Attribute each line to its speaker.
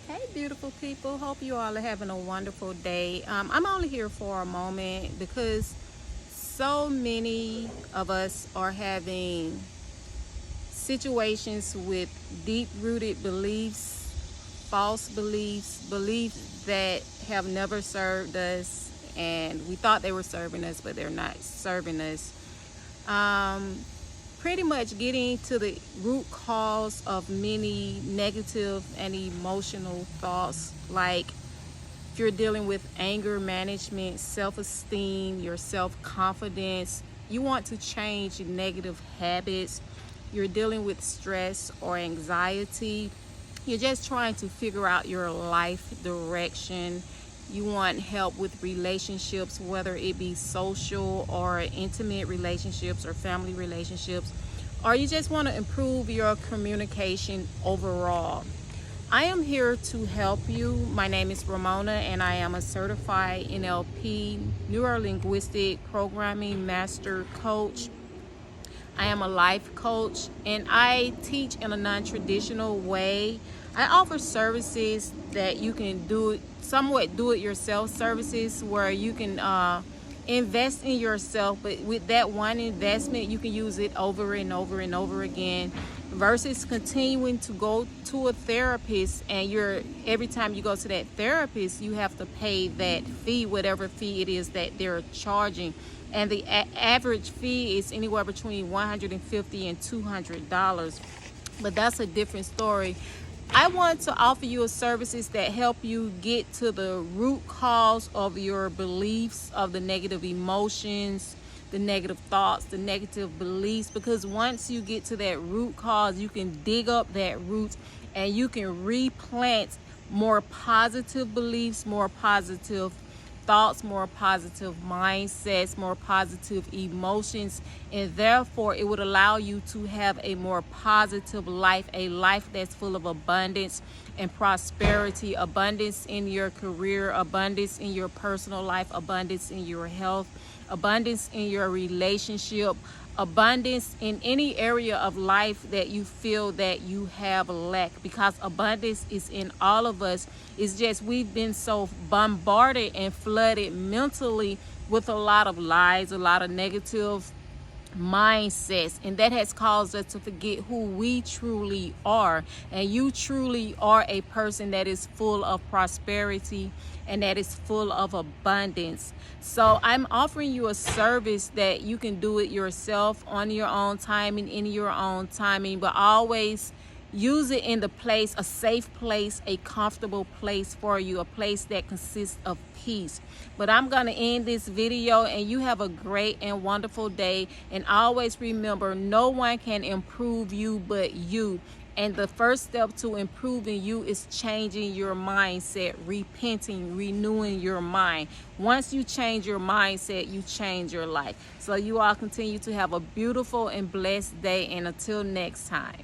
Speaker 1: Hey, beautiful people. Hope you all are having a wonderful day. I'm only here for a moment because so many of us are having situations with deep rooted beliefs, false beliefs, beliefs that have never served us, and we thought they were serving us, but they're not serving us. Um, Pretty much getting to the root cause of many negative and emotional thoughts, like if you're dealing with anger management, self-esteem, your self-confidence, you want to change negative habits, you're dealing with stress or anxiety, you're just trying to figure out your life direction, you want help with relationships, whether it be social or intimate relationships or family relationships, or you just want to improve your communication overall. I am here to help you. My name is Ramona, and I am a certified NLP, Neuro-Linguistic Programming Master Coach. I am a life coach, and I teach in a non-traditional way. I offer services that you can do, somewhat do-it-yourself services, where you can invest in yourself, but with that one investment, you can use it over and over and over again, versus continuing to go to a therapist, and every time you go to that therapist, you have to pay that fee, whatever fee it is that they're charging. And the average fee is anywhere between $150 and $200, but that's a different story. I want to offer you services that help you get to the root cause of your beliefs, of the negative emotions, the negative thoughts, the negative beliefs, because once you get to that root cause, you can dig up that root and you can replant more positive beliefs, more positive thoughts, more positive mindsets, more positive emotions, and therefore it would allow you to have a more positive life, a life that's full of abundance and prosperity, abundance in your career, abundance in your personal life, abundance in your health, abundance in your relationship, abundance in any area of life that you feel that you have lack, because abundance is in all of us. It's just we've been so bombarded and flooded mentally with a lot of lies, a lot of negative mindsets, and that has caused us to forget who we truly are. And you truly are a person that is full of prosperity and that is full of abundance. So I'm offering you a service that you can do it yourself on your own time and in your own timing, but always use it in the place, a safe place, a comfortable place for you, a place that consists of peace. But I'm going to end this video, and you have a great and wonderful day. And always remember, no one can improve you but you. And the first step to improving you is changing your mindset, repenting, renewing your mind. Once you change your mindset, you change your life. So you all continue to have a beautiful and blessed day. And until next time.